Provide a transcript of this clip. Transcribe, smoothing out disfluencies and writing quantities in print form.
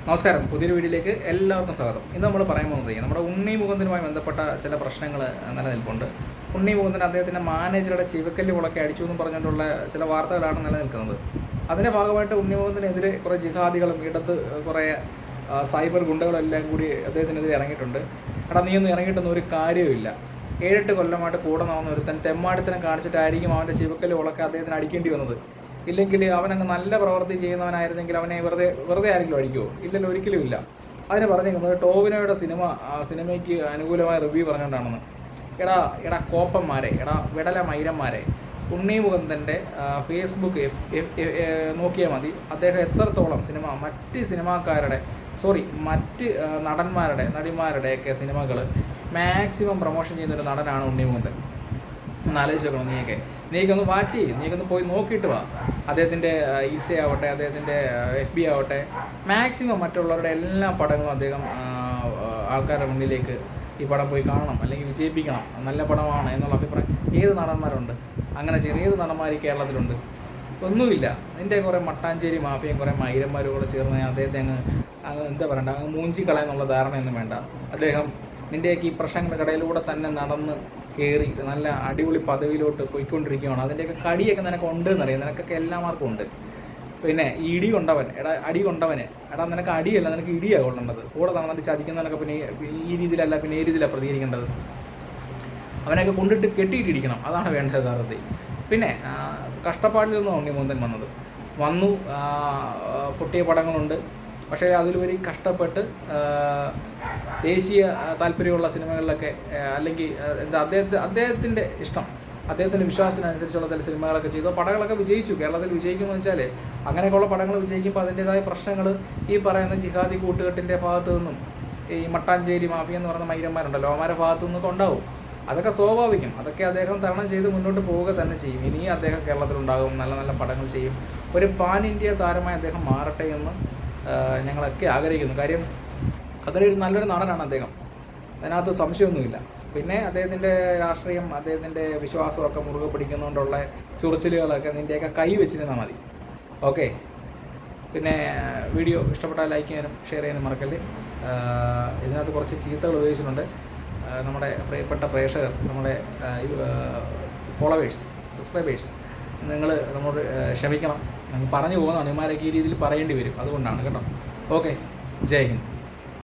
നമസ്കാരം, പുതിയൊരു വീഡിയോയിലേക്ക് എല്ലാവർക്കും സ്വാഗതം. ഇന്ന് നമ്മൾ പറയാൻ പോകുന്നത് നമ്മുടെ ഉണ്ണി മുകുന്ദനുമായി ബന്ധപ്പെട്ട ചില പ്രശ്നങ്ങൾ നിലനിൽപ്പുണ്ട്. ഉണ്ണി മുകുന്ദൻ അദ്ദേഹത്തിൻ്റെ മാനേജറുടെ ചിവക്കല്ല് പുളക്കെ അടിച്ചു എന്നും പറഞ്ഞുകൊണ്ടുള്ള ചില വാർത്തകളാണ് നിലനിൽക്കുന്നത്. അതിൻ്റെ ഭാഗമായിട്ട് ഉണ്ണി മുകുന്ദനെതിരെ കുറേ ജിഹാദികളും കുറേ സൈബർ ഗുണ്ടകളെല്ലാം കൂടി അദ്ദേഹത്തിനെതിരെ ഇറങ്ങിയിട്ടുണ്ട്. നീയൊന്നും ഇറങ്ങിയിട്ടൊന്നും ഒരു കാര്യവുമില്ല. 7-8 കൊല്ലമായിട്ട് കൂടെ നടന്ന ഒരുത്തൻ തെമ്മാടിത്തരം കാണിച്ചിട്ടായിരിക്കും അവൻ്റെ ചിവക്കല്ല് പുളക്കെ അദ്ദേഹത്തിന് അടിക്കേണ്ടി വന്നത്. ഇല്ലെങ്കിൽ അവനങ്ങ് നല്ല പ്രവൃത്തി ചെയ്യുന്നവനായിരുന്നെങ്കിൽ അവനെ വെറുതെ ആരെങ്കിലും അടിക്കുമോ? ഇല്ലല്ലോ, ഒരിക്കലും ഇല്ല. അതിന് പറഞ്ഞിരിക്കുന്നത് ടോവിനോയുടെ സിനിമയ്ക്ക് അനുകൂലമായ റിവ്യൂ പറഞ്ഞുകൊണ്ടാണെന്ന്. എടാ കോപ്പന്മാരെ, വിടല മൈരന്മാരെ, ഉണ്ണി മുകുന്ദൻ്റെ ഫേസ്ബുക്ക് നോക്കിയാൽ മതി. അദ്ദേഹം എത്രത്തോളം മറ്റ് നടിമാരുടെയൊക്കെ സിനിമകൾ മാക്സിമം പ്രൊമോഷൻ ചെയ്യുന്നൊരു നടനാണ് ഉണ്ണി മുകുന്ദൻ. ഒന്ന് ആലോചിച്ച് നോക്കണം. നീക്കൊന്ന് വാച്ച് ചെയ്യും, നീക്കൊന്ന് പോയി നോക്കിയിട്ട് വാ. അദ്ദേഹത്തിൻ്റെ ഇൻസ്റ്റ ആവട്ടെ, അദ്ദേഹത്തിൻ്റെ FB ആവട്ടെ, മാക്സിമം മറ്റുള്ളവരുടെ എല്ലാ പടങ്ങളും അദ്ദേഹം ആൾക്കാരുടെ മുന്നിലേക്ക് ഈ പടം പോയി കാണണം, അല്ലെങ്കിൽ വിജയിപ്പിക്കണം, നല്ല പടമാണ് എന്നുള്ള അഭിപ്രായം ഏത് നടന്മാരുണ്ട്? അങ്ങനെ ചെയ്യുന്ന ഏത് നടന്മാർ കേരളത്തിലുണ്ട്? ഒന്നുമില്ല. നിൻ്റെ കുറേ മട്ടാഞ്ചേരി മാഫിയും കുറേ മൈരന്മാരും കൂടെ ചേർന്ന് അദ്ദേഹത്തെ എന്താ പറയണ്ട, മൂഞ്ചി കളയെന്നുള്ള ധാരണയൊന്നും വേണ്ട. അദ്ദേഹം നിൻ്റെയൊക്കെ ഈ പ്രശ്നങ്ങൾക്കിടയിലൂടെ തന്നെ നടന്ന് കയറി നല്ല അടിപൊളി പദവിയിലോട്ട് പോയിക്കൊണ്ടിരിക്കുകയാണ്. അതിൻ്റെയൊക്കെ കടിയൊക്കെ നിനക്ക് ഉണ്ടെന്നറിയാം, നിനക്കൊക്കെ എല്ലാവർക്കും ഉണ്ട്. പിന്നെ ഈ ഇടി കൊണ്ടവൻ, അടി കൊണ്ടവന് നിനക്ക് അടിയല്ല, നിനക്ക് ഇടിയാണ് കൊള്ളേണ്ടത്. കൂടെ നടന്നിട്ട് ചതിക്കുന്നവനൊക്കെ പിന്നെ ഈ രീതിയിലല്ല, പിന്നെ ഈ രീതിയിലാണ് പ്രതികരിക്കേണ്ടത്. അവനെയൊക്കെ കൊണ്ടിട്ട് കെട്ടിയിട്ടിരിക്കണം, അതാണ് വേണ്ടത് യഥാർത്ഥത്തിൽ. പിന്നെ കഷ്ടപ്പാടിൽ നിന്നും ഉണ്ണി മുകുന്ദൻ വന്നു പൊട്ടിയ പടങ്ങളുണ്ട്. പക്ഷേ അതിലുപരി കഷ്ടപ്പെട്ട് ദേശീയ താല്പര്യമുള്ള സിനിമകളിലൊക്കെ, അല്ലെങ്കിൽ അദ്ദേഹത്തിൻ്റെ ഇഷ്ടം, അദ്ദേഹത്തിൻ്റെ വിശ്വാസത്തിനനുസരിച്ചുള്ള ചില സിനിമകളൊക്കെ ചെയ്തു. പടങ്ങളൊക്കെ വിജയിച്ചു. കേരളത്തിൽ വിജയിക്കുമെന്ന് വെച്ചാൽ അങ്ങനെയൊക്കെയുള്ള പടങ്ങൾ വിജയിക്കുമ്പോൾ അതിൻ്റേതായ പ്രശ്നങ്ങൾ ഈ പറയുന്ന ജിഹാദി കൂട്ടുകെട്ടിൻ്റെ ഭാഗത്തു നിന്നും, ഈ മട്ടാഞ്ചേരി മാഫിയ എന്ന് പറയുന്ന മൈരന്മാരുണ്ടല്ലോ, അവന്മാരുടെ ഭാഗത്തു നിന്നൊക്കെ ഉണ്ടാവും. അതൊക്കെ സ്വാഭാവികം. അതൊക്കെ അദ്ദേഹം തരണം ചെയ്ത് മുന്നോട്ട് പോവുക തന്നെ ചെയ്യും. ഇനിയും അദ്ദേഹം കേരളത്തിലുണ്ടാകും, നല്ല നല്ല പടങ്ങൾ ചെയ്യും. ഒരു പാൻ ഇന്ത്യ താരമായി അദ്ദേഹം മാറട്ടെ എന്ന് ഞങ്ങളൊക്കെ ആഗ്രഹിക്കുന്നു. കാര്യം അങ്ങനെ ഒരു നല്ലൊരു നടനാണ് അദ്ദേഹം, അതിനകത്ത് സംശയമൊന്നുമില്ല. പിന്നെ അദ്ദേഹത്തിൻ്റെ രാഷ്ട്രീയം, അദ്ദേഹത്തിൻ്റെ വിശ്വാസമൊക്കെ മുറുകെ പിടിക്കുന്നതുകൊണ്ടുള്ള ചൊറിച്ചിലുകളൊക്കെ നിൻ്റെയൊക്കെ കൈ വെച്ചിരുന്നാൽ മതി. ഓക്കെ. പിന്നെ വീഡിയോ ഇഷ്ടപ്പെട്ടാൽ ലൈക്ക് ചെയ്യാനും ഷെയർ ചെയ്യാനും മറക്കല്ലേ. ഇതിനകത്ത് കുറച്ച് ചീത്തകൾ ഉപയോഗിച്ചിട്ടുണ്ട്. നമ്മുടെ പ്രിയപ്പെട്ട പ്രേക്ഷകർ, നമ്മുടെ ഫോളോവേഴ്സ്, സബ്സ്ക്രൈബേഴ്സ്, നിങ്ങൾ നമ്മോട് ക്ഷമിക്കണം. നമ്മൾ പറഞ്ഞു പോകുന്നതാണ്. ഇവന്മാരൊക്കെ ഈ രീതിയിൽ പറയേണ്ടി വരും, അതുകൊണ്ടാണ് കേട്ടോ. ഓക്കെ, ജയ് ഹിന്ദ്.